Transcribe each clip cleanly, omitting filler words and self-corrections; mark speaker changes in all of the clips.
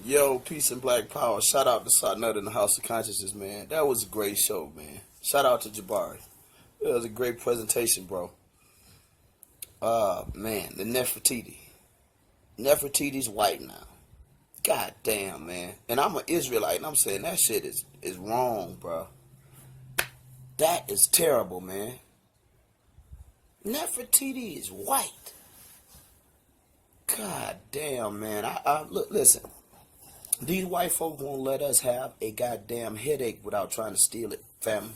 Speaker 1: Yo, peace and black power. Shout out to Satnut in the House of Consciousness, man. That was a great show, man. Shout out to Jabari. It was a great presentation, bro. Man, the Nefertiti. Nefertiti's white now. God damn, man. And I'm an Israelite, and I'm saying that shit is wrong, bro. That is terrible, man. Nefertiti is white. God damn, man. Look, listen. These white folk won't let us have a goddamn headache without trying to steal it, fam.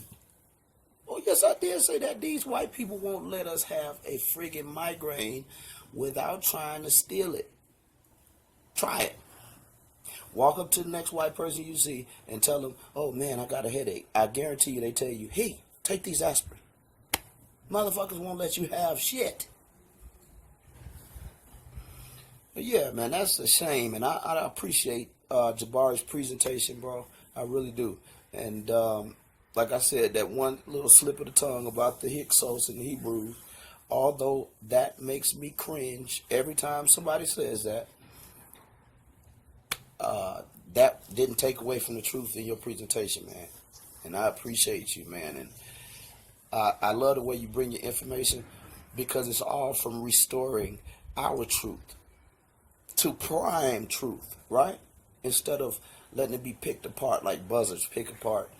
Speaker 1: Oh, yes, I did say that. These white people won't let us have a friggin' migraine without trying to steal it. Try it. Walk up to the next white person you see and tell them, oh, man, I got a headache. I guarantee you they tell you, hey, take these aspirin. Motherfuckers won't let you have shit. But yeah, man, that's a shame. And I appreciate Jabari's presentation, bro. I really do. And like I said, that one little slip of the tongue about the Hyksos and the Hebrews, although that makes me cringe every time somebody says that, that didn't take away from the truth in your presentation, man. And I appreciate you, man. And I love the way you bring your information because it's all from restoring our truth to prime truth, right? Instead of letting it be picked apart like buzzards pick apart,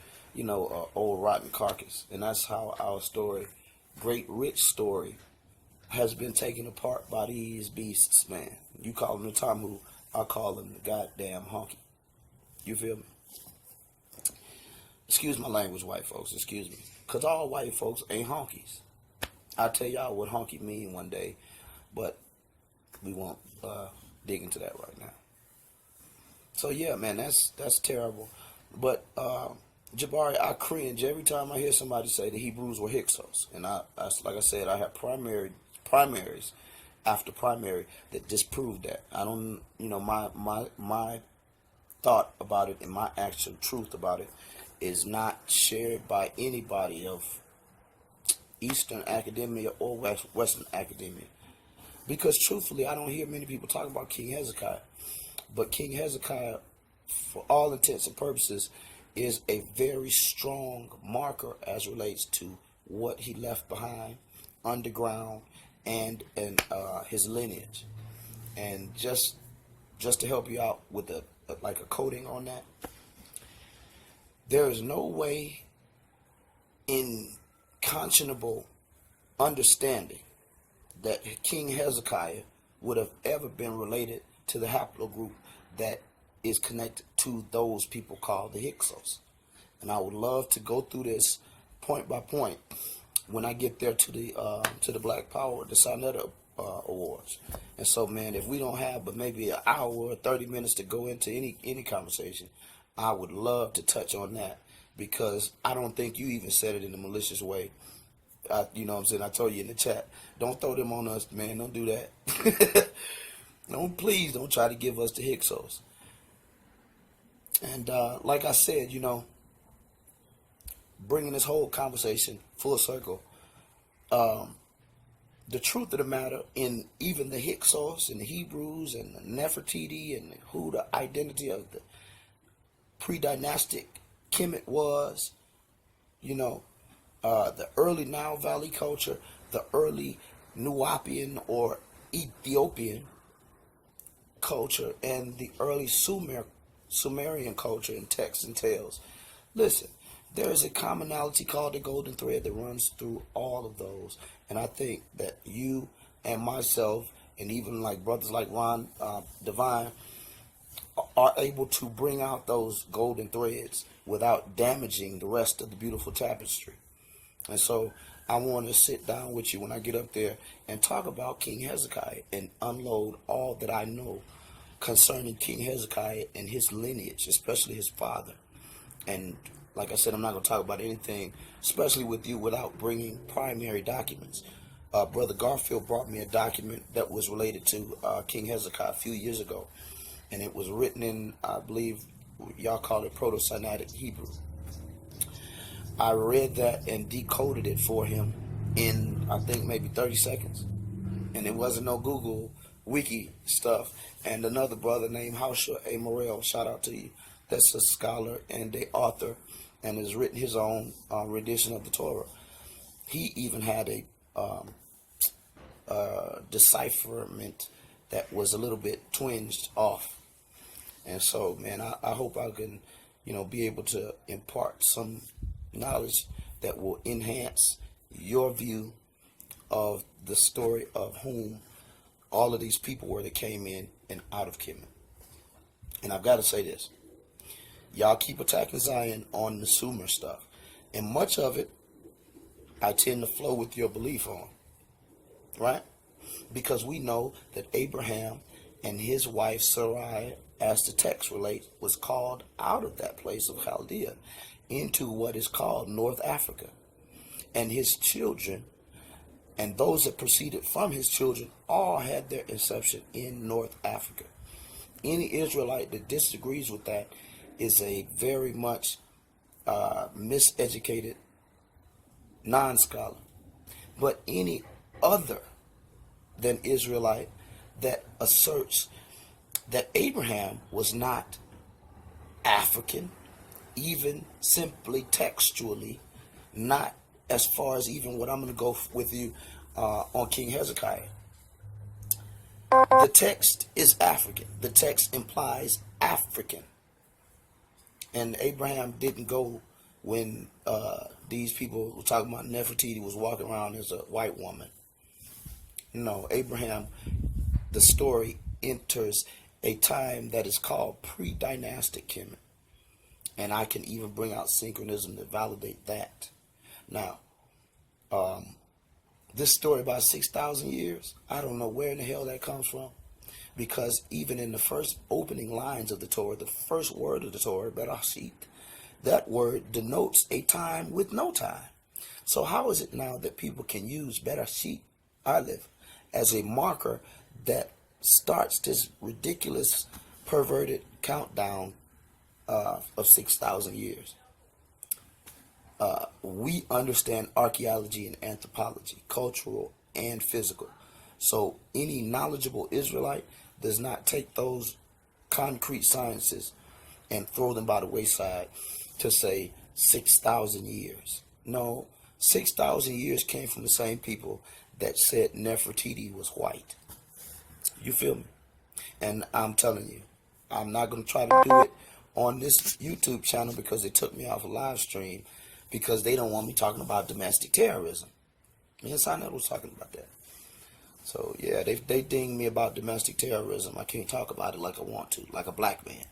Speaker 1: old rotten carcass. And that's how our story, great rich story, has been taken apart by these beasts, man. You call them the Tamu, I call them the goddamn honky. You feel me? Excuse my language, white folks, excuse me. Because all white folks ain't honkies. I'll tell y'all what honky mean one day, but we won't dig into that right now. So yeah, man, that's terrible. But Jabari, I cringe every time I hear somebody say the Hebrews were Hyksos. And I like I said, I have primaries after primary that disprove that. I don't, my thought about it and my actual truth about it is not shared by anybody of Eastern academia or Western academia. Because truthfully, I don't hear many people talk about King Hezekiah. But King Hezekiah, for all intents and purposes, is a very strong marker as relates to what he left behind underground and his lineage. And just to help you out with a coding on that, there is no way in conscionable understanding that King Hezekiah would have ever been related to the haplogroup that is connected to those people called the Hyksos. And I would love to go through this point by point when I get there to the Black Power, the Sonetta Awards. And so, man, if we don't have but maybe an hour or 30 minutes to go into any conversation, I would love to touch on that because I don't think you even said it in a malicious way. You know what I'm saying? I told you in the chat, don't throw them on us, man. Don't do that. Please don't try to give us the Hyksos. And like I said, bringing this whole conversation full circle, the truth of the matter in even the Hyksos and the Hebrews and the Nefertiti and who the identity of the pre-dynastic Kemet was, the early Nile Valley culture, the early Nubian or Ethiopian culture, and the early Sumerian culture in texts and tales. Listen, there is a commonality called the golden thread that runs through all of those. And I think that you and myself, and even like brothers like Ron Divine, are able to bring out those golden threads without damaging the rest of the beautiful tapestry. And so I want to sit down with you when I get up there and talk about King Hezekiah and unload all that I know concerning King Hezekiah and his lineage, especially his father. And like I said, I'm not going to talk about anything, especially with you, without bringing primary documents. Brother Garfield brought me a document that was related to King Hezekiah a few years ago. And it was written in, I believe, y'all call it Proto-Sinaitic Hebrew. I read that and decoded it for him in, I think, maybe 30 seconds. And it wasn't no Google wiki stuff, and another brother named Hausha A. Morel, shout out to you, that's a scholar and a author and has written his own rendition of the Torah. He even had a decipherment that was a little bit twinged off. And so, man, I hope I can, be able to impart some knowledge that will enhance your view of the story of whom all of these people were that came in and out of Kemet. And I've got to say this. Y'all keep attacking Zion on the Sumer stuff. And much of it, I tend to flow with your belief on. Right? Because we know that Abraham and his wife Sarai, as the text relates, was called out of that place of Chaldea into what is called North Africa. And his children and those that proceeded from his children all had their inception in North Africa. Any Israelite that disagrees with that is a very much miseducated non-scholar. But any other than Israelite that asserts that Abraham was not African, even simply textually, not as far as even what I'm going to go with you on King Hezekiah. The text is African. The text implies African. And Abraham didn't go when these people were talking about Nefertiti was walking around as a white woman. No, Abraham, the story enters a time that is called pre-dynastic Kemet. And I can even bring out synchronism to validate that. Now, this story about 6,000 years, I don't know where in the hell that comes from. Because even in the first opening lines of the Torah, the first word of the Torah, Berashit, that word denotes a time with no time. So how is it now that people can use Berashit, Aleph, as a marker that starts this ridiculous, perverted countdown of 6,000 years? We understand archaeology and anthropology, cultural and physical. So any knowledgeable Israelite does not take those concrete sciences and throw them by the wayside to say 6,000 years. No, 6,000 years came from the same people that said Nefertiti was white. You feel me? And I'm telling you, I'm not going to try to do it on this YouTube channel because they took me off a live stream because they don't want me talking about domestic terrorism. Me and Sinette was talking about that. So, yeah, they ding me about domestic terrorism. I can't talk about it like I want to, like a black man.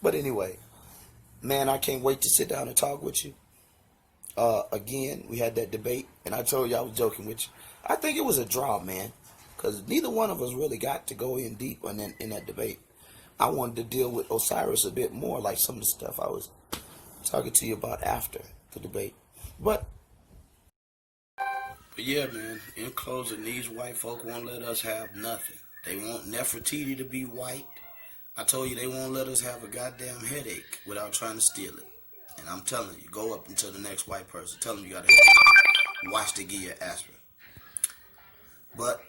Speaker 1: But anyway, man, I can't wait to sit down and talk with you. Again, we had that debate, and I told you I was joking with you. I think it was a draw, man, because neither one of us really got to go in deep in that debate. I wanted to deal with Osiris a bit more, like some of the stuff I was talking to you about after the debate. But yeah, man, in closing, these white folk won't let us have nothing. They want Nefertiti to be white. I told you they won't let us have a goddamn headache without trying to steal it. And I'm telling you, go up until the next white person. Tell them you got to watch to give you aspirin. But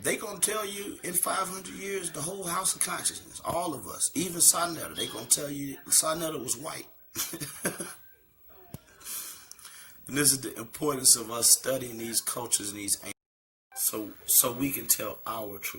Speaker 1: they going to tell you in 500 years, the whole house of consciousness, all of us, even Sinetta, they going to tell you Sinetta was white. And this is the importance of us studying these cultures and these so we can tell our truth.